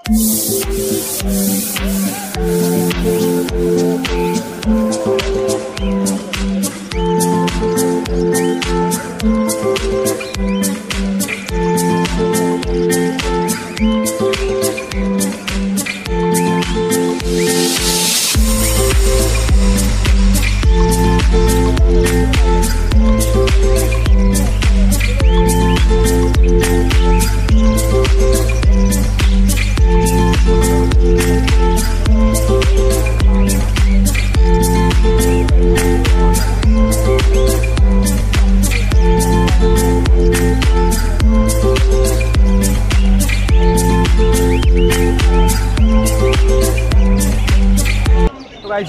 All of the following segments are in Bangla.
Guys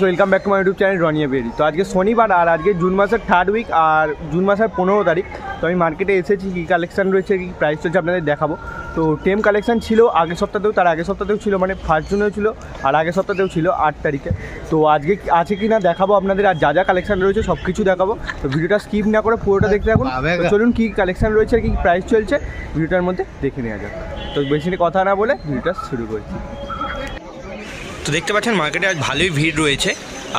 welcome back to my YouTube channel रनिया बेरी। तो आज के शनिवार और आज के जून मासेर 3rd उइक और जून मासेर 15 तारीख। तो আমি মার্কেটে এসেছি, কী কালেকশন রয়েছে, কী প্রাইস চলছে আপনাদের দেখাবো। তো টেম কালেকশন ছিল আগের সপ্তাহতেও, তার আগের সপ্তাহতেও ছিল, মানে 1 জুনেও ছিল আর আগের সপ্তাহতেও ছিল 8 তারিখে। তো আজকে আছে কি না দেখাবো আপনাদের, আর যা যা কালেকশন রয়েছে সব কিছু দেখাবো। তো ভিডিওটা স্কিপ না করে পুরোটা দেখতে থাকুন। চলুন কী কালেকশন রয়েছে আর কী প্রাইস চলছে ভিডিওটার মধ্যে দেখে নেওয়া যাক। তো বেশি কথা না বলে ভিডিওটা শুরু করছি। তো দেখতে পাচ্ছেন মার্কেটে আজ ভালোই ভিড় রয়েছে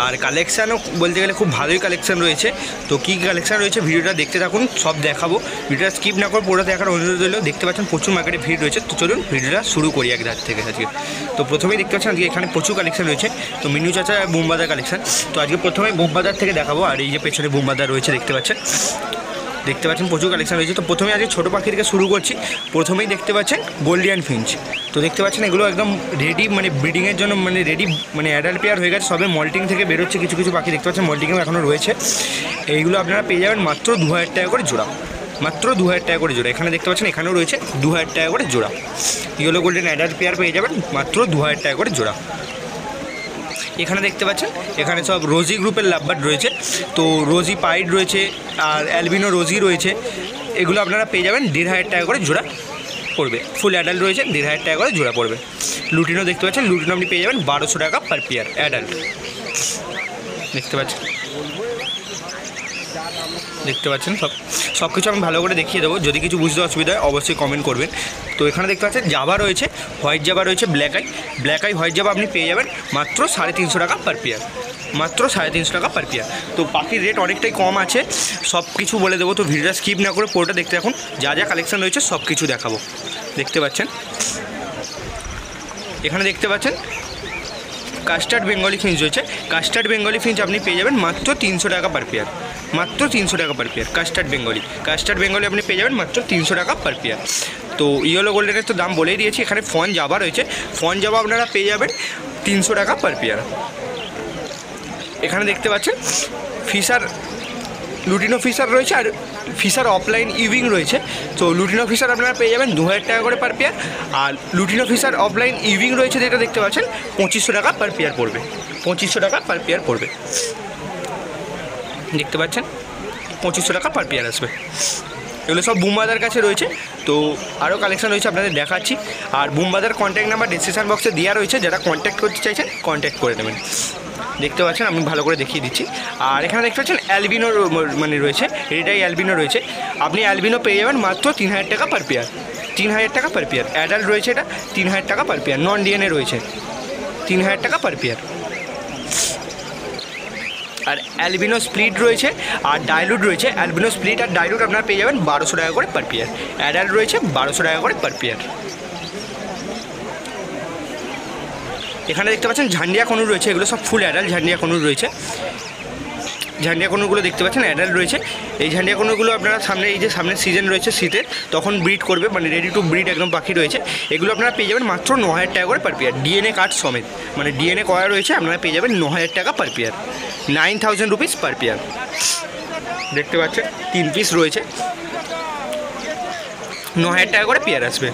আর কালেকশানও বলতে গেলে খুব ভালোই কালেকশান রয়েছে। তো কী কালেকশান রয়েছে ভিডিওটা দেখতে থাকুন, সব দেখাবো। ভিডিওটা স্কিপ না করে পুরোটা দেখার অনুরোধ রইল। দেখতে পাচ্ছেন প্রচুর মার্কেটে ভিড় রয়েছে। তো চলুন ভিডিওটা শুরু করি এক ধার থেকে আজকে। তো প্রথমেই দেখতে পাচ্ছেন আজকে এখানে প্রচুর কালেকশান রয়েছে। তো মিনু চাচা বোমবাজার কালেকশান। তো আজকে প্রথমে বোমবাজার থেকে দেখাবো। আর এই যে পেছনে বোমবাজার রয়েছে দেখতে পাচ্ছেন প্রচুর কালেকশন রয়েছে। তো প্রথমে আজকে ছোটো পাখি থেকে শুরু করছি। প্রথমেই দেখতে পাচ্ছেন গোল্ডিয়ান ফিঞ্চ। তো দেখতে পাচ্ছেন এগুলো একদম রেডি, মানে ব্রিডিংয়ের জন্য, মানে রেডি, মানে অ্যাডাল্ট পেয়ার হয়ে গেছে, সবে মল্টিং থেকে বেরোচ্ছে। কিছু কিছু পাখি দেখতে পাচ্ছেন মল্টিংও এখনও রয়েছে। এইগুলো আপনারা পেয়ে যাবেন মাত্র 2000 টাকা করে জোড়া, মাত্র 2000 টাকা করে জোড়া। এখানে দেখতে পাচ্ছেন এখানেও রয়েছে 2000 টাকা করে জোড়া। এগুলো গোল্ডেন অ্যাডাল্ট পেয়ার পেয়ে যাবেন মাত্র 2000 টাকা করে জোড়া। এখানে দেখতে পাচ্ছেন এখানে সব রোজি গ্রুপের লাভবার্ড রয়েছে। তো রোজি পাইড রয়েছে আর অ্যালবিনো রোজি রয়েছে। এগুলো আপনারা পেয়ে যাবেন 1500 টাকা করে জোড়া পড়বে। ফুল অ্যাডাল্ট রয়েছে 1500 টাকা করে জোড়া পড়বে। লুটিনো দেখতে পাচ্ছেন, লুটিনো আপনি পেয়ে যাবেন 1200 টাকা পার পেয়ার অ্যাডাল্ট। দেখতে পাচ্ছেন সব কিছু আমি ভালো করে দেখিয়ে দেবো। যদি কিছু বুঝতে অসুবিধা হয় অবশ্যই কমেন্ট করবেন। তো এখানে দেখতে পাচ্ছেন জাভা রয়েছে, হোয়াইট জাভা রয়েছে, ব্ল্যাক আই হোয়াইট জাভা আপনি পেয়ে যাবেন মাত্র 350 টাকা পার পেয়ার, মাত্র 350 টাকা পার পেয়ার। তো পাখির রেট অনেকটাই কম আছে, সব কিছু বলে দেবো। তো ভিডিওটা স্কিপ না করে পুরোটা দেখতে থাকুন, যা যা কালেকশন রয়েছে সব কিছু দেখাবো। দেখতে পাচ্ছেন এখানে দেখতে পাচ্ছেন কাস্টার্ড বেঙ্গলি ফিঞ্চ রয়েছে। কাস্টার্ড বেঙ্গলি ফিঞ্চ আপনি পেয়ে যাবেন মাত্র 300 টাকা পার পেয়ার, মাত্র 300 টাকা পার পেয়ার। কাস্টার্ড বেঙ্গলি আপনি পেয়ে যাবেন মাত্র 300 টাকা পার পেয়ার। তো ইয়েলো গোল্ডেনের তো দাম বলেই দিয়েছি। এখানে ফন জাভা রয়েছে, ফন জাভা আপনারা পেয়ে যাবেন 300 টাকা পার পেয়ার। এখানে দেখতে পাচ্ছেন ফিশার, লুটিনো ফিশার রয়েছে আর ফিশার অফলাইন ইভিং রয়েছে। তো লুটিনো ফিশার আপনারা পেয়ে যাবেন 2000 টাকা করে পার পেয়ার। আর লুটিনো ফিশার অফলাইন ইভিং রয়েছে যেটা দেখতে পাচ্ছেন 2500 টাকা পার পেয়ার পড়বে, 2500 টাকা পার পেয়ার পড়বে। দেখতে পাচ্ছেন 2500 টাকা পার পেয়ার আসবে। এগুলো সব বুমবাজার কাছে রয়েছে। তো আরও কালেকশন রয়েছে আপনাদের দেখাচ্ছি। আর বুমবাজার কন্ট্যাক্ট নাম্বার ডিসক্রিপশন বক্সে দেওয়া রয়েছে, যারা কন্ট্যাক্ট করতে চাইছেন কন্ট্যাক্ট করে নেবেন। দেখতে পাচ্ছেন আমি ভালো করে দেখিয়ে দিচ্ছি। আর এখানে দেখতে পাচ্ছেন অ্যালবিনো মানে রয়েছে, এটাই অ্যালবিনো রয়েছে। আপনি অ্যালবিনো পেয়ে যাবেন মাত্র 3000 টাকা পার পেয়ার, 3000 টাকা পার পেয়ার। অ্যাডাল্ট রয়েছে এটা 3000 টাকা পার পেয়ার। নন ডিএনএ রয়েছে 3000 টাকা পার পেয়ার। আর অ্যালবিনো স্প্লিট রয়েছে আর ডাইলুট রয়েছে। অ্যালবিনো স্প্লিট আর ডাইলুট আপনারা পেয়ে যাবেন 1200 টাকা করে পার পেয়ার। অ্যাডাল্ট রয়েছে 1200 টাকা করে পার পেয়ার। এখানে দেখতে পাচ্ছেন ঝান্ডিয়া কনুর রয়েছে, এগুলো সব ফুল অ্যাডাল্ট ঝান্ডিয়া কনুর রয়েছে। ঝান্ডিয়া কনুরগুলো দেখতে পাচ্ছেন অ্যাডাল্ট রয়েছে। এই ঝান্ডিয়া কনুরগুলো আপনারা সামনে, এই যে সামনের সিজন রয়েছে শীতের, তখন ব্রিড করবে, মানে রেডি টু ব্রিড একদম পাখি রয়েছে। এগুলো আপনারা পেয়ে যাবেন মাত্র 9000 টাকা করে পার পেয়ার। ডিএনএ কার্ড সমেত, মানে ডিএনএ করা রয়েছে, আপনারা পেয়ে যাবেন 9000 টাকা per pair, 9000 rupees per pair. দেখতে পাচ্ছেন 3 পিস রয়েছে, 9000 টাকা করে পেয়ার আসবে।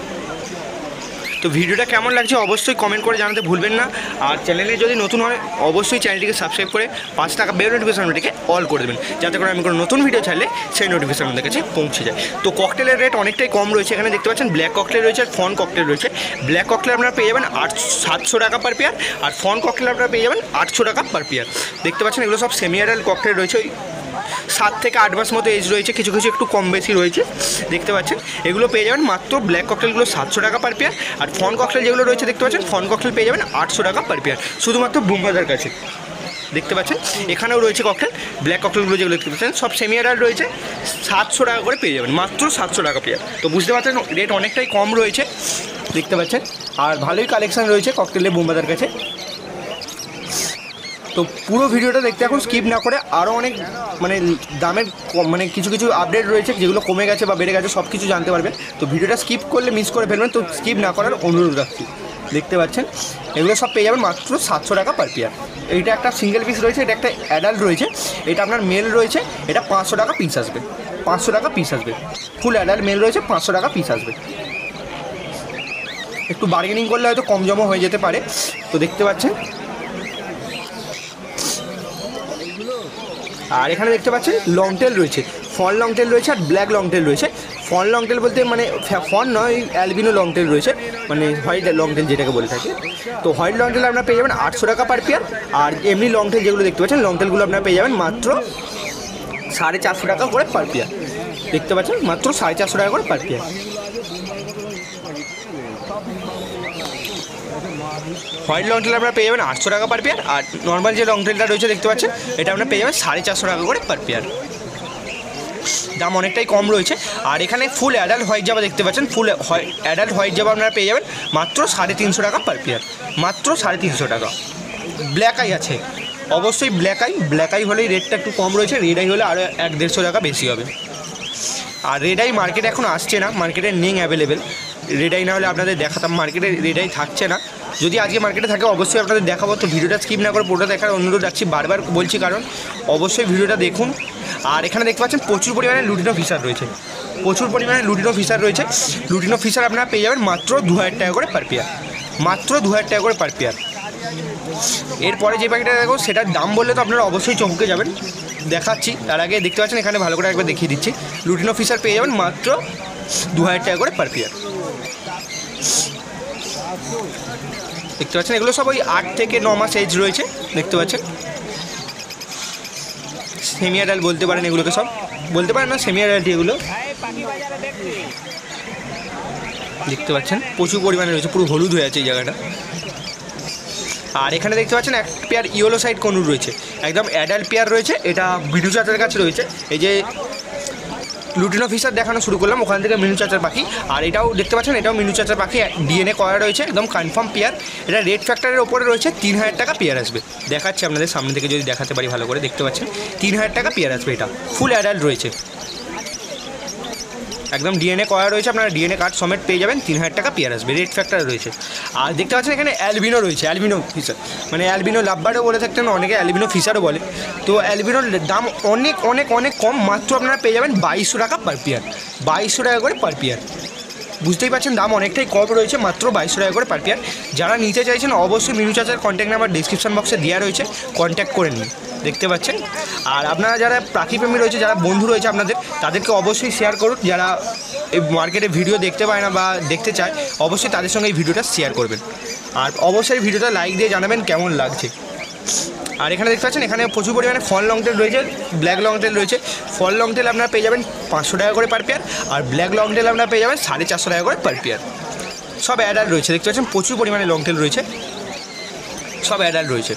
তো ভিডিওটা কেমন লাগছে অবশ্যই কমেন্ট করে জানাতে ভুলবেন না। আর চ্যানেলে যদি নতুন হয় অবশ্যই চ্যানেলটিকে সাবস্ক্রাইব করে 5 টাকা বেল নোটিফিকেশনটিকে অল করে দেবেন, যাতে করে আমি কোনো নতুন ভিডিও ছাড়লে সেই নোটিফিকেশন আমাদের কাছে পৌঁছে যায়। তো ককটেলের রেট অনেকটাই কম রয়েছে। এখানে দেখতে পাচ্ছেন ব্ল্যাক ককটেল রয়েছে আর ফন ককটেল রয়েছে। ব্ল্যাক ককটেল আপনারা পেয়ে যাবেন 700 টাকা পার পেয়ার, আর ফন ককটেল আপনারা পেয়ে যাবেন 800 টাকা পার পেয়ার। দেখতে পাচ্ছেন এগুলো সব সেমি অ্যাডাল্ট ককটেল রয়েছে। ওই 7 থেকে 8 মাস মতো এজ রয়েছে, কিছু কিছু একটু কম বেশি রয়েছে। দেখতে পাচ্ছেন এগুলো পেয়ে যাবেন মাত্র ব্ল্যাক ককটেলগুলো 700 টাকা পার পেয়ার। আর ফন ককটেল যেগুলো রয়েছে দেখতে পাচ্ছেন ফন ককটেল পেয়ে যাবেন 800 টাকা পার পেয়ার, শুধুমাত্র বুমবাজার কাছে। দেখতে পাচ্ছেন এখানেও রয়েছে ককটেল, ব্ল্যাক ককটেলগুলো যেগুলো দেখতে পাচ্ছেন সব সেমি অ্যাডাল্ট রয়েছে, 700 টাকা করে পেয়ে যাবেন, মাত্র 700 টাকা পেয়ার। তো বুঝতে পারছেন রেট অনেকটাই কম রয়েছে, দেখতে পাচ্ছেন। আর ভালোই কালেকশান রয়েছে ককটেলের বুমবাজার কাছে। তো পুরো ভিডিওটা দেখতে এখন স্কিপ না করে, আরও অনেক মানে দামের মানে কিছু কিছু আপডেট রয়েছে যেগুলো কমে গেছে বা বেড়ে গেছে, সব কিছু জানতে পারবেন। তো ভিডিওটা স্কিপ করলে মিস করে ফেলবেন, তো স্কিপ না করার অনুরোধ রাখছি। দেখতে পাচ্ছেন এগুলো সব পেয়ে যাবেন মাত্র 700 টাকা পার পেয়ার। এইটা একটা সিঙ্গেল পিস রয়েছে, এটা একটা অ্যাডাল্ট রয়েছে, এটা আপনার মেল রয়েছে, এটা 500 টাকা পিস আসবে, 500 টাকা পিস আসবে। ফুল অ্যাডাল্ট মেল রয়েছে, 500 টাকা পিস আসবে। একটু বার্গেনিং করলে হয়তো কম জমা হয়ে যেতে পারে। তো দেখতে পাচ্ছেন, আর এখানে দেখতে পাচ্ছেন লং টেল রয়েছে, ফন লং টেল রয়েছে আর ব্ল্যাক লং টেল রয়েছে। ফন লং টেল বলতে মানে ফন নয়, অ্যালবিনো লং টেল রয়েছে, মানে হোয়াইট লং টেল যেটাকে বলে থাকে। তো হোয়াইট লং টেল আপনারা পেয়ে যাবেন 800 টাকা পার পেয়ার। আর এমনি লং টেল যেগুলো দেখতে পাচ্ছেন লং টেলগুলো আপনারা পেয়ে যাবেন মাত্র 450 টাকা করে পার পেয়ার। দেখতে পাচ্ছেন মাত্র 450 টাকা করে per pair. White long tail আপনারা পেয়ে যাবেন 800 টাকা পার পেয়ার। আর নর্মাল যে লং টেলটা রয়েছে দেখতে পাচ্ছেন এটা আপনারা পেয়ে যাবেন 450 টাকা করে পার পেয়ার। দাম অনেকটাই কম রয়েছে। আর এখানে ফুল অ্যাডাল্ট হোয়াইট জাবা দেখতে পাচ্ছেন, ফুল অ্যাডাল্ট হোয়াইট জাবা আপনারা পেয়ে যাবেন মাত্র 350 টাকা পার পেয়ার, মাত্র 350 টাকা। ব্ল্যাক আই আছে, অবশ্যই ব্ল্যাক আই হলেই রেটটা একটু কম রয়েছে, রেড আই হলে আরও 100-150 টাকা বেশি হবে। আর রেড আই মার্কেটে এখন আসছে না, মার্কেটে নেই অ্যাভেলেবেল। রেড আই না হলে আপনাদের দেখাতাম, মার্কেটে রেড আই থাকছে না। যদি আজকে মার্কেটে থাকে অবশ্যই আপনাদের দেখাবো। তো ভিডিওটা স্কিপ না করে পুরোটা দেখার অনুরোধ রাখছি, বারবার বলছি কারণ অবশ্যই ভিডিওটা দেখুন। আর এখানে দেখতে পাচ্ছেন প্রচুর পরিমাণে লুটিনো ফিশার রয়েছে, প্রচুর পরিমাণে লুটিনো ফিশার রয়েছে। লুটিনো ফিশার আপনারা পেয়ে যাবেন মাত্র 2000 টাকা করে পার পেয়ার, মাত্র 2000 টাকা করে পার পেয়ার। এরপরে যে প্যাকেটটা দেখো সেটার দাম বললে তো আপনারা অবশ্যই চমকে যাবেন, দেখাচ্ছি। তার আগে দেখতে পাচ্ছেন এখানে ভালো করে একবার দেখিয়ে দিচ্ছি, লুটিনো ফিশার পেয়ে যাবেন মাত্র 2000 টাকা করে পার পেয়ার। দেখতে পাচ্ছেন এগুলো সব ওই 8 থেকে 9 মাস এজ রয়েছে, দেখতে পাচ্ছেন। সেমি অ্যাডাল্ট বলতে পারেন এগুলোকে, সব বলতে পারেন না, সেমি অ্যাডাল্ট এগুলো। দেখতে পাচ্ছেন প্রচুর পরিমাণে রয়েছে, পুরো হলুদ হয়ে আছে এই জায়গাটা। আর এখানে দেখতে পাচ্ছেন এক পেয়ার ইয়েলো সাইড কনুর রয়েছে, একদম অ্যাডাল্ট পেয়ার রয়েছে। এটা বিনু চাচার কাছে রয়েছে। এই যে লুটিনো ফিশার দেখানো শুরু করলাম, ওখান থেকে মিনু চাচার পাখি। আর এটাও দেখতে পাচ্ছেন, এটাও মিনু চাচার পাখি, ডিএনএ করা রয়েছে, একদম কনফার্ম পেয়ার। এটা রেড ফ্যাক্টরের ওপরে রয়েছে, 3000 টাকা পেয়ার আসবে। দেখাচ্ছি আপনাদের সামনে থেকে যদি দেখাতে পারি ভালো করে, দেখতে পাচ্ছেন 3000 টাকা পেয়ার আসবে। এটা ফুল অ্যাডাল্ট রয়েছে, একদম ডিএনএ করা রয়েছে, আপনারা ডিএনএ কার্ড সমেত পেয়ে যাবেন, 3000 টাকা পেয়ার আসবে, রেড ফ্যাক্টর রয়েছে। আর দেখতে পাচ্ছেন এখানে অ্যালবিনো রয়েছে, অ্যালবিনো ফিশার, মানে অ্যালবিনো লাভবার্ডও বলে থাকতেন অনেকে, অ্যালবিনো ফিশারও বলে। তো অ্যালবিনোর দাম অনেক অনেক অনেক কম, মাত্র আপনারা পেয়ে যাবেন 2200 টাকা পার পেয়ার, 2200 টাকা করে পার পেয়ার। বুঝতেই পারছেন দাম অনেকটাই কম রয়েছে, মাত্র 2200 টাকা করে পার পেয়ার। যারা নিতে চাইছেন অবশ্যই মিনু চাচার কন্ট্যাক্ট নাম্বার ডিসক্রিপশন বক্সে দেওয়া রয়েছে, কন্ট্যাক্ট করে নিন। দেখতে পাচ্ছেন। আর আপনারা যারা পাখিপ্রেমী রয়েছে, যারা বন্ধু রয়েছে আপনাদের, তাদেরকে অবশ্যই শেয়ার করুন। যারা এই মার্কেটে ভিডিও দেখতে পায় না বা দেখতে চায়, অবশ্যই তাদের সঙ্গে এই ভিডিওটা শেয়ার করবেন। আর অবশ্যই ভিডিওটা লাইক দিয়ে জানাবেন কেমন লাগছে। আর এখানে দেখতে পাচ্ছেন এখানে প্রচুর পরিমাণে ফল লং টেল রয়েছে, ব্ল্যাক লং টেল রয়েছে। ফল লং টেল আপনারা পেয়ে যাবেন 500 টাকা করে পার পেয়ার, আর ব্ল্যাক লং টেল আপনারা পেয়ে যাবেন 450 টাকা করে পার পেয়ার। সব অ্যাডাল্ট রয়েছে, দেখতে পাচ্ছেন প্রচুর পরিমাণে লং টেল রয়েছে, সব অ্যাডাল্ট রয়েছে,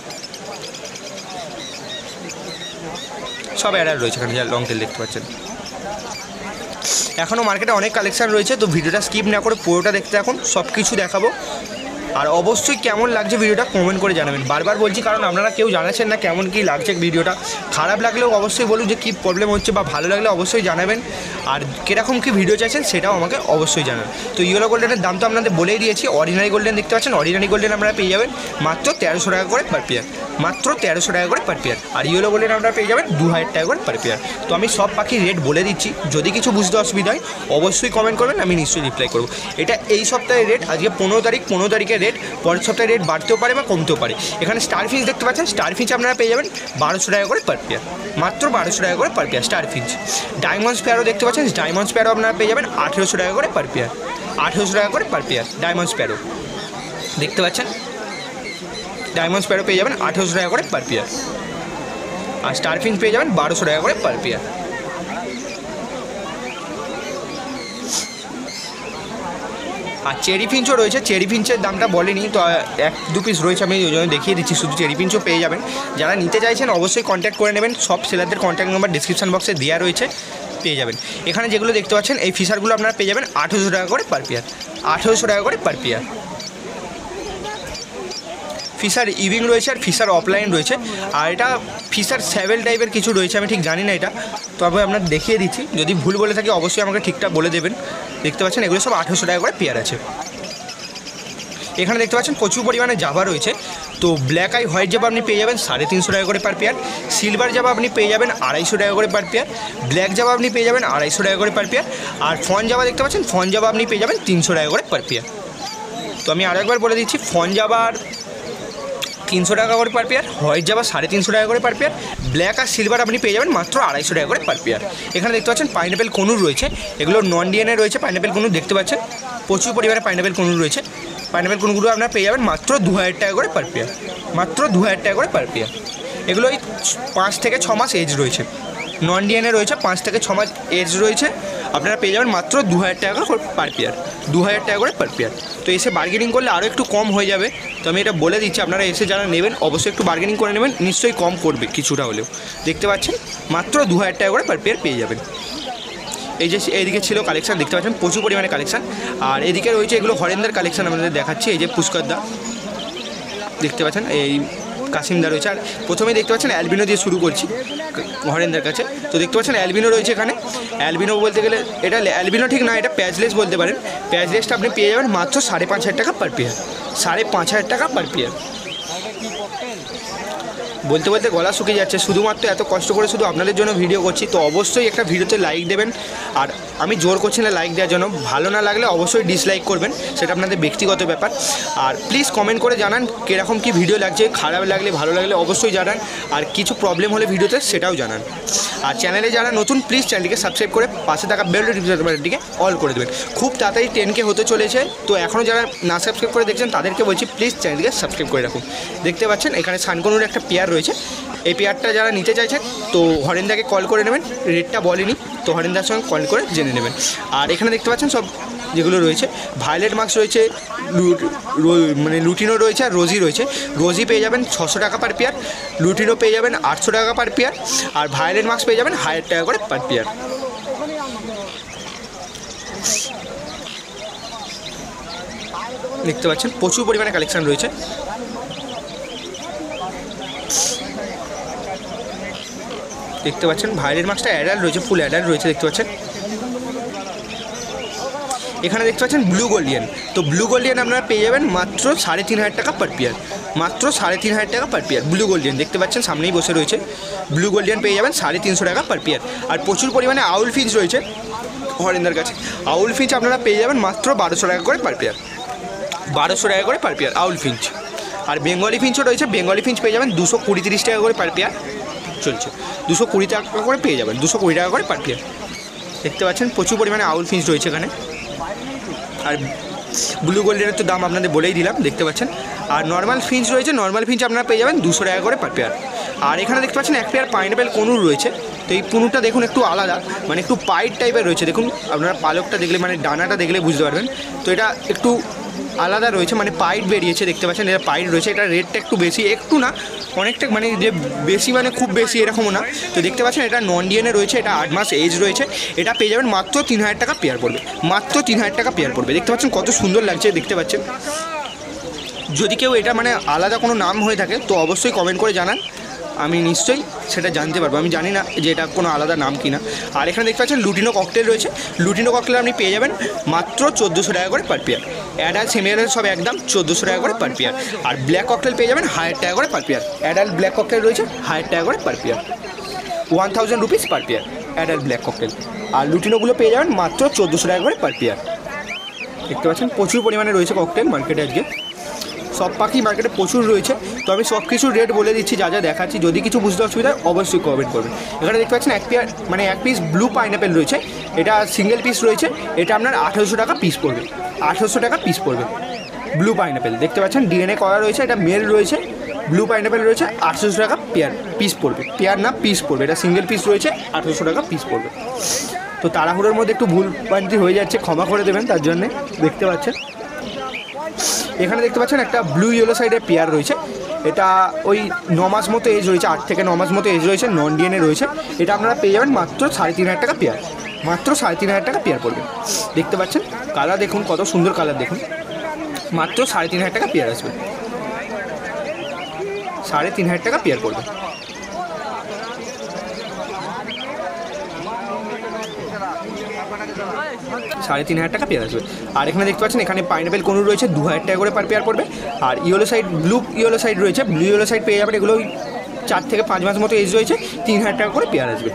সব অ্যাডাল্ট রয়েছে এখানে যা লং টেল দেখতে পাচ্ছেন। এখনও মার্কেটে অনেক কালেকশান রয়েছে, তো ভিডিওটা স্কিপ না করে পুরোটা দেখতে এখন সব কিছু দেখাবো। আর অবশ্যই কেমন লাগছে ভিডিওটা কমেন্ট করে জানাবেন। বারবার বলছি কারণ আপনারা কেউ জানাচ্ছেন না কেমন কী লাগছে ভিডিওটা। খারাপ লাগলেও অবশ্যই বলুন যে কী প্রবলেম হচ্ছে, বা ভালো লাগলে অবশ্যই জানাবেন। আর কীরকম কী ভিডিও চাইছেন সেটাও আমাকে অবশ্যই জানান। তো ইয়েলো গোল্ডেনের দাম তো আপনাদের বলেই দিয়েছি। অর্ডিনারি গোল্ডেন দেখতে পাচ্ছেন, অর্ডিনারি গোল্ডেন আপনারা পেয়ে যাবেন মাত্র 1300 টাকা করে পার পেয়ার, মাত্র 1300 টাকা করে পার পেয়ার। আর ইয়েলো গোল্ডেন আপনারা পেয়ে যাবেন 2000 টাকা করে পার পেয়ার। তো আমি সব পাখির রেট বলে দিচ্ছি, যদি কিছু বুঝতে অসুবিধা হয় অবশ্যই কমেন্ট করবেন, আমি নিশ্চয়ই রিপ্লাই করবো। এটা এই সপ্তাহের রেট, আজকে 15 তারিখের রেট। পরের সপ্তাহে রেট বাড়তেও পারে বা কমতেও পারে। এখানে স্টার ফিঞ্চ দেখতে পাচ্ছেন, স্টার ফিঞ্চ আপনারা পেয়ে যাবেন 1200 টাকা করে পার পেয়ার, মাত্র 1200 টাকা করে per pair star Finch. Diamond Sparrow দেখতে পাচ্ছেন, ডায়মন্ড স্প্যারো আপনারা পেয়ে যাবেন 1800 টাকা করে পার পেয়ার, 1800 টাকা করে পার পেয়ার ডায়মন্ড স্প্যারো। দেখতে পাচ্ছেন ডায়মন্ড স্প্যারো পেয়ে যাবেন 1800 টাকা করে পার পেয়ার। আর স্টার ফিঞ্চ পেয়ে যাবেন 1200 টাকা করে পার পেয়ার। আর চেরি ফিঞ্চও রয়েছে, চেরি ফিঞ্চের দামটা বলেনি, তো 1-2 পিস রয়েছে, আমি ওই জন্য দেখিয়ে দিচ্ছি। শুধু চেরি ফিঞ্চও পেয়ে যাবেন। যারা নিতে চাইছেন অবশ্যই কন্ট্যাক্ট করে নেবেন, সব সেলারদের কন্ট্যাক্ট নাম্বার ডিসক্রিপশন বক্সে দেওয়া রয়েছে, পেয়ে যাবেন। এখানে যেগুলো দেখতে পাচ্ছেন এই ফিশারগুলো আপনারা পেয়ে যাবেন 1800 টাকা করে পার পেয়ার, 1800 টাকা করে পার পেয়ার। ফিশার ইভিং রয়েছে আর ফিশার অফলাইন রয়েছে। আর এটা ফিশার স্যাভেল টাইপের কিছু রয়েছে, আমি ঠিক জানি না এটা, তবে আপনার দেখিয়ে দিচ্ছি। যদি ভুল বলে থাকি অবশ্যই আমাকে ঠিকঠাক বলে দেবেন। দেখতে পাচ্ছেন এগুলো সব 1800 টাকা করে পেয়ার আছে। এখানে দেখতে পাচ্ছেন প্রচুর পরিমাণে জাভা রয়েছে। তো ব্ল্যাক আই হোয়াইট জাভা আপনি পেয়ে যাবেন 350 টাকা করে পার পেয়ার। সিলভার জাভা আপনি পেয়ে যাবেন 250 টাকা করে পার পেয়ার। ব্ল্যাক জাভা আপনি পেয়ে যাবেন 250 টাকা করে পার পেয়ার। আর ফন জাভা দেখতে পাচ্ছেন, ফন জাভা আপনি পেয়ে যাবেন 300 টাকা করে পার পেয়ার। তো আমি আরেকবার বলে দিচ্ছি, ফন জাভার 300 টাকা করে পার পেয়ার, হোয়াইট জাভা 350 টাকা করে পার পেয়ার, ব্ল্যাক আর সিলভার আপনি পেয়ে যাবেন মাত্র 250 টাকা করে পার পেয়ার। এখানে দেখতে পাচ্ছেন পাইনাপেল কনুর রয়েছে, এগুলো নন ডিএনএ রয়েছে। পাইনাপেল কনুর দেখতে পাচ্ছেন প্রচুর পরিমাণে পাইনাপেল কনুর রয়েছে। পাইনাপেল কোনগুলো আপনারা পেয়ে যাবেন মাত্র 2000 টাকা করে পার পেয়ার, মাত্র 2000 টাকা করে পার পেয়ার। এগুলো এই 5 থেকে 6 মাস এজ রয়েছে, নন ডিএনএ রয়েছে, 5 থেকে 6 মাস এজ রয়েছে। আপনারা পেয়ে যাবেন মাত্র 2000 টাকা করে পার পেয়ার, 2000 টাকা করে পার পেয়ার। তো এসে বার্গেনিং করলে আরও একটু কম হয়ে যাবে, তো আমি এটা বলে দিচ্ছি। আপনারা এসে যারা নেবেন অবশ্যই একটু বার্গেনিং করে নেবেন, নিশ্চয়ই কম করবে কিছুটা হলেও। দেখতে পাচ্ছেন মাত্র 2000 টাকা করে পার পেয়ার পেয়ে যাবেন। এই যে এইদিকে ছিল কালেকশান, দেখতে পাচ্ছেন প্রচুর পরিমাণে কালেকশান। আর এদিকে রয়েছে এগুলো হরেন্দার কালেকশান আপনাদের দেখাচ্ছি। এই যে পুষ্করদা দেখতে পাচ্ছেন, এই কাসিমদা রয়েছে। আর প্রথমেই দেখতে পাচ্ছেন অ্যালবিনো দিয়ে শুরু করছি হরেন্দার কাছে। তো দেখতে পাচ্ছেন অ্যালবিনো রয়েছে এখানে। অ্যালবিনো বলতে গেলে এটা অ্যালবিনো ঠিক না, এটা প্যাচলেস বলতে পারেন। প্যাচলেসটা আপনি পেয়ে যাবেন মাত্র 5,500 টাকা পার পেয়ার, 5,500 টাকা পার পেয়ার। বলতে বলতে গলা শুকিয়ে যাচ্ছে, শুধুমাত্র এত কষ্ট করে শুধু আপনাদের জন্য ভিডিও করছি। তো অবশ্যই একটা ভিডিওতে লাইক দেবেন, আর আমি জোর করছি না লাইক দেওয়ার জন্য। ভালো না লাগলে অবশ্যই ডিসলাইক করবেন, সেটা আপনাদের ব্যক্তিগত ব্যাপার। আর প্লিজ কমেন্ট করে জানান কীরকম কী ভিডিও লাগছে, খারাপ লাগলে ভালো লাগলে অবশ্যই জানান। আর কিছু প্রবলেম হলে ভিডিওতে সেটাও জানান। আর চ্যানেলে যারা নতুন প্লিজ চ্যানেলটিকে সাবস্ক্রাইব করে পাশে থাকা বেল নোটিফিকেশনটিকে অল করে দেবেন। খুব তাড়াতাড়ি 10K হতে চলেছে, তো এখনও যারা না সাবস্ক্রাইব করে দেখছেন তাদেরকে বলছি প্লিজ চ্যানেলটিকে সাবস্ক্রাইব করে রাখুন। দেখতে পাচ্ছেন এখানে সানকনুর একটা পেয়ার রয়েছে। এই পেয়ারটা যারা নিতে চাইছেন তো হরেন্দাকে কল করে নেবেন, রেটটা বলেনি, তো হরেন্দার সঙ্গে কল করে জেনে নেবেন। আর এখানে দেখতে পাচ্ছেন সব যেগুলো রয়েছে, ভায়োলেট মাস্ক রয়েছে, মানে লুটিনো রয়েছে আর রোজি রয়েছে। রোজি পেয়ে যাবেন 600 টাকা পার পেয়ার, লুটিনো পেয়ে যাবেন 800 টাকা পার পেয়ার, আর ভায়োলেট মাস্ক পেয়ে যাবেন 1000 টাকা করে পার পেয়ার। দেখতে পাচ্ছেন প্রচুর পরিমাণে কালেকশান রয়েছে। দেখতে পাচ্ছেন ভায়োলেট মাস্কটা অ্যাডাল্ট রয়েছে, ফুল অ্যাডাল্ট রয়েছে দেখতে পাচ্ছেন। এখানে দেখতে পাচ্ছেন ব্লু গোল্ডিয়ান, তো ব্লু গোল্ডিয়ান আপনারা পেয়ে যাবেন মাত্র 3,500 টাকা পার পেয়ার, মাত্র 3,500 টাকা পার পেয়ার। ব্লু গোল্ডিয়ান দেখতে পাচ্ছেন সামনেই বসে রয়েছে, ব্লু গোল্ডিয়ান পেয়ে যাবেন 350 টাকা পার পেয়ার। আর প্রচুর পরিমাণে আউল ফিঞ্চ রয়েছে হরেন্দার কাছে। আউল ফিঞ্চ আপনারা পেয়ে যাবেন মাত্র 1200 টাকা করে পার পেয়ার, 1200 টাকা করে পার পেয়ার আউল ফিঞ্চ। আর বেঙ্গলি ফিঞ্চও রয়েছে, বেঙ্গলি ফিঞ্চ পেয়ে যাবেন 220-30 টাকা করে পার পেয়ার চলছে, 220 টাকা করে পেয়ে যাবেন, 220 টাকা করে পার পেয়ার। দেখতে পাচ্ছেন প্রচুর পরিমাণে আউল ফিঞ্চ রয়েছে এখানে। আর ব্লু গোল্ডেনের তো দাম আপনাদের বলেই দিলাম, দেখতে পাচ্ছেন। আর নর্মাল ফিঞ্চ রয়েছে, নর্মাল ফিঞ্চ আপনারা পেয়ে যাবেন 200 টাকা করে পার পেয়ার। আর এখানে দেখতে পাচ্ছেন এক পেয়ার পাইনাপেল কনুর রয়েছে। তো এই কনুরটা দেখুন একটু আলাদা, মানে একটু পাইট টাইপের রয়েছে। দেখুন আপনারা পালকটা দেখলে, মানে ডানাটা দেখলে বুঝতে পারবেন। তো এটা একটু আলাদা রয়েছে, মানে পাইট বেরিয়েছে, দেখতে পাচ্ছেন এটা পাইট রয়েছে। এটা রেটটা একটু বেশি, একটু না অনেকটা, মানে যে বেশি মানে খুব বেশি এরকমও না। তো দেখতে পাচ্ছেন এটা নন ডিএনএ রয়েছে, এটা 8 মাস এজ রয়েছে। এটা পেয়ে যাবেন মাত্র 3000 টাকা পেয়ার পড়বে, মাত্র 3000 টাকা পেয়ার পড়বে। দেখতে পাচ্ছেন কত সুন্দর লাগছে, দেখতে পাচ্ছেন। যদি কেউ এটা মানে আলাদা কোনো নাম হয়ে থাকে তো অবশ্যই কমেন্ট করে জানান, আমি নিশ্চয়ই সেটা জানতে পারবো। আমি জানি না যে এটা কোনো আলাদা নাম কিনা। আর এখানে দেখতে পাচ্ছেন লুটিনো ককটেল রয়েছে, লুটিনো ককটেল আপনি পেয়ে যাবেন মাত্র 1400 টাকা করে পার পেয়ার। অ্যাডাল্ট সেমিয়ারের সব একদম 1400 টাকা করে পার পেয়ার। আর ব্ল্যাক ককটেল পেয়ে যাবেন 1000 টাকা করে per pair. Adult black cocktail রয়েছে 1000 টাকা করে per pair, 1000 rupees per pair adult black cocktail. আর লুটিনোগুলো পেয়ে যাবেন মাত্র 1400 টাকা করে পার পেয়ার। দেখতে পাচ্ছেন প্রচুর পরিমাণে রয়েছে ককটেল মার্কেটে আজকে, সব পাখি মার্কেটে প্রচুর রয়েছে। তো আমি সব কিছুর রেট বলে দিচ্ছি যা যা দেখাচ্ছি, যদি কিছু বুঝতে অসুবিধা অবশ্যই কমেন্ট করবেন। এখানে দেখতে পাচ্ছেন এক পিস ব্লু পাইনাপেল রয়েছে, এটা সিঙ্গেল পিস রয়েছে, এটা আপনার 1800 টাকা পিস পড়বে, 1800 টাকা পিস পড়বে ব্লু পাইনাপেল। দেখতে পাচ্ছেন ডিএনএ করা রয়েছে, এটা মেল রয়েছে, ব্লু পাইনাপেল রয়েছে 800 টাকা পেয়ার পিস পড়বে, পেয়ার না পিস পড়বে, এটা সিঙ্গেল পিস রয়েছে 800 টাকা পিস পড়বে। তো তাড়াহুড়োর মধ্যে একটু ভুল ভ্রান্তি হয়ে যাচ্ছে, ক্ষমা করে দেবেন তার জন্যে। দেখতে পাচ্ছেন এখানে দেখতে পাচ্ছেন একটা ব্লু ইয়েলো সাইডের পেয়ার রয়েছে, এটা ওই 9 মাস মতো এজ রয়েছে, 8 থেকে 9 মাস মতো এজ রয়েছে, নন ডিএনএ রয়েছে। এটা আপনারা পেয়ে যাবেন মাত্র 3,500 টাকা পেয়ার, মাত্র 3,500 টাকা পেয়ার পড়বে। দেখতে পাচ্ছেন কালার দেখুন, কত সুন্দর কালার দেখুন, মাত্র 3,500 টাকা পেয়ার আসবে, 3,500 টাকা পেয়ার পড়বে। সাড়ে 3,000 টাকা পেয়ার আসবে। আর এখানে দেখতে পাচ্ছেন এখানে পাইনাপেল কোন রয়েছে 2,000 টাকা করে পার পেয়ার পড়বে। আর yellow side blue yellow side রয়েছে, ব্লু ইয়েলো সাইড পেয়ে যাবেন, এগুলো 4 থেকে 5 মাস মতো এজ রয়েছে, 3,000 টাকা করে পেয়ার আসবে,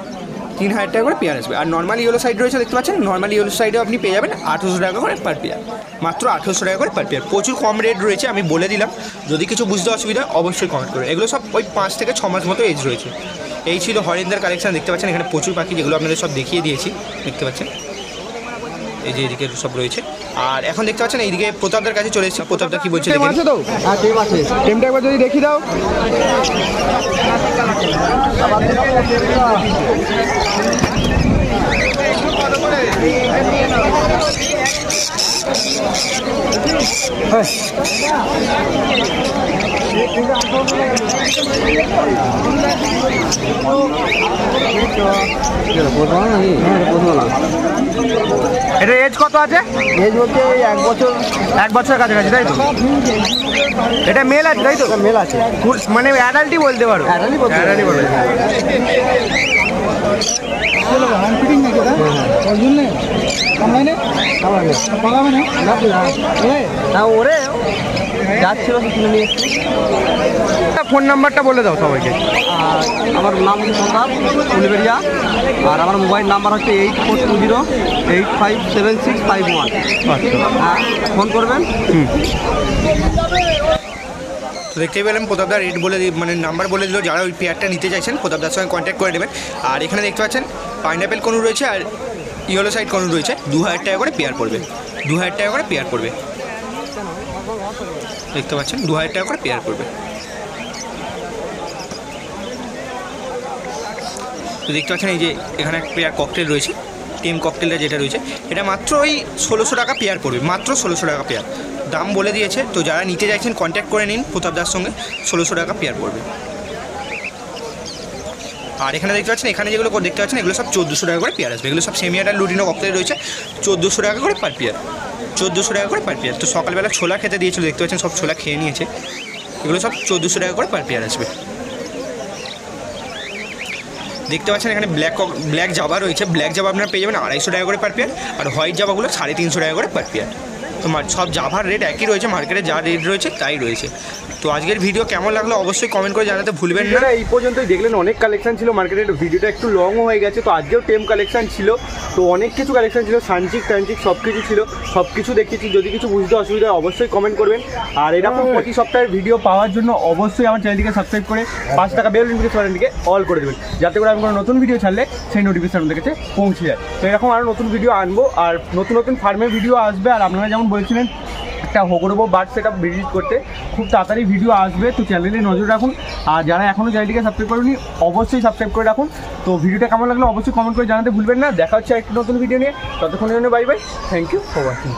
3,000 টাকা করে পেয়ার আসবে। আর নর্মাল ইয়েলো সাইড রয়েছে দেখতে পাচ্ছেন, নর্মাল ইয়েলো সাইডেও আপনি পেয়ে যাবেন 800 টাকা করে পার পেয়ার, মাত্র 800 টাকা করে পার পেয়ার। প্রচুর কম রেট রয়েছে, আমি বলে দিলাম। যদি কিছু বুঝতে অসুবিধা অবশ্যই কমেন্ট করবে। এগুলো সব ওই 5 থেকে 6 মাস মতো এজ রয়েছে। এই ছিল হরেন্দার কালেকশন। দেখতে পাচ্ছেন এখানে প্রচুর পাখি, যেগুলো আপনাদের সব দেখিয়ে দিয়েছি, দেখতে পাচ্ছেন এই যে এদিকে সব রয়েছে। আর এখন দেখতে পাচ্ছেন এইদিকে প্রতাপদার কাছে চলে এসেছে। প্রতাপদা কি বলছে দেখে আছে তো? হ্যাঁ টিম আছে, টিমটা একবার যদি দেখি দাও। এটা এজ কত আছে? এজ বলতে 1 বছর, 1 বছরের কাছাকাছি, তাই তো? এটা মেল আছে তাই তো? মেল আছে, মানে অ্যাডাল্টই বলতে পারো। অ্যাডাল্টই বলতে পারো। অ্যাডাল্টই বলে। ওরে যাচ্ছিল কিনে নিয়ে এসছি। ফোন নাম্বারটা বলে দাও সবাইকে। আর আমার নাম হচ্ছে প্রতাপ উলিবেরিয়া, আর আমার মোবাইল নাম্বার হচ্ছে 8420857651। ফোন করবেন। তো দেখতেই পেলাম প্রতাপদার রেট বলে মানে নাম্বার বলে দিল। যারা ওই পেয়ারটা নিতে চাইছেন প্রতাপদার সঙ্গে কন্ট্যাক্ট করে নেবেন। আর এখানে দেখতে পাচ্ছেন পাইনাপেল কোন রয়েছে আর ইয়েলো সাইড কোন রয়েছে, 2,000 টাকা করে পেয়ার পড়বে, 2,000 টাকা করে পেয়ার পড়বে। দেখতে পাচ্ছেন 2,000 টাকা করে পেয়ার পড়বে। তো দেখতে পাচ্ছেন এই যে এখানে একটা পেয়ার ককটেল রয়েছে, টিম ককটেলটা যেটা রয়েছে এটা মাত্র ওই 1600 টাকা পেয়ার পড়বে, মাত্র 1600 টাকা পেয়ার। দাম বলে দিয়েছে, তো যারা নিতে চাইছেন কন্ট্যাক্ট করে নিন প্রতাপদার সঙ্গে, 1600 টাকা পেয়ার পড়বে। আর এখানে দেখতে পাচ্ছেন এখানে যেগুলো দেখতে পাচ্ছেন এগুলো সব 1400 টাকা করে পেয়ার আসবে। এগুলো সব সেমি আডাল্ট লুটিনো ককটেল রয়েছে, 1400 টাকা করে পার পেয়ার, 1400 টাকা করে পার পেয়ার। তো সকালবেলা ছোলা খেতে দিয়েছিল, দেখতে পাচ্ছেন সব ছোলা খেয়ে নিয়েছে। এগুলো সব 1400 টাকা করে পার পেয়ার আসবে। দেখতে পাচ্ছেন এখানে ব্ল্যাক জাবা রয়েছে, ব্ল্যাক জাবা আপনারা পেয়ে যাবেন 250 টাকা করে পার পেয়ার। আর হোয়াইট জাবাগুলো 350 টাকা করে পার পেয়ার। তো সব জাভার রেট একই রয়েছে, মার্কেটে যা রেট রয়েছে তাই রয়েছে। তো আজকের ভিডিও কেমন লাগলো অবশ্যই কমেন্ট করে জানাতে ভুলবেন না। এই পর্যন্তই দেখলেন, অনেক কালেকশন ছিল মার্কেটে, ভিডিওটা একটু লংও হয়ে গেছে। তো আজকেও টেম কালেকশন ছিল, তো অনেক কিছু কালেকশন ছিল, সানচিক টানচিক সব কিছু ছিল, সব কিছু দেখেছি। যদি কিছু বুঝতে অসুবিধা হয় অবশ্যই কমেন্ট করবেন। আর এরকম প্রতি সপ্তাহের ভিডিও পাওয়ার জন্য অবশ্যই আমার চ্যানেলটিকে সাবস্ক্রাইব করে 5 টাকা বেল নোটিফিকেশনটিকে অল করে দেবেন, যাতে করে আমি কোনো নতুন ভিডিও ছাড়লে সেই নোটিফিকেশন আমাদের কাছে পৌঁছে যায়। তো এরকম আরও নতুন ভিডিও আনবো, আর নতুন নতুন ফার্মের ভিডিও আসবে। আর আপনারা যেমন বলছিলেন একটা হগরবো বার্ড সেট আপ ভিজিট করতে, খুব তাড়াতাড়ি ভিডিও আসবে, তো চ্যানেলে নজর রাখুন। আর যারা এখনও চ্যানেলটিকে সাবস্ক্রাইব করেনি অবশ্যই সাবস্ক্রাইব করে রাখুন। তো ভিডিওটা কেমন লাগলো অবশ্যই কমেন্ট করে জানাতে ভুলবেন না। দেখা হচ্ছে একটা নতুন ভিডিও নিয়ে, ততক্ষণের জন্য bye bye, thank you for watching.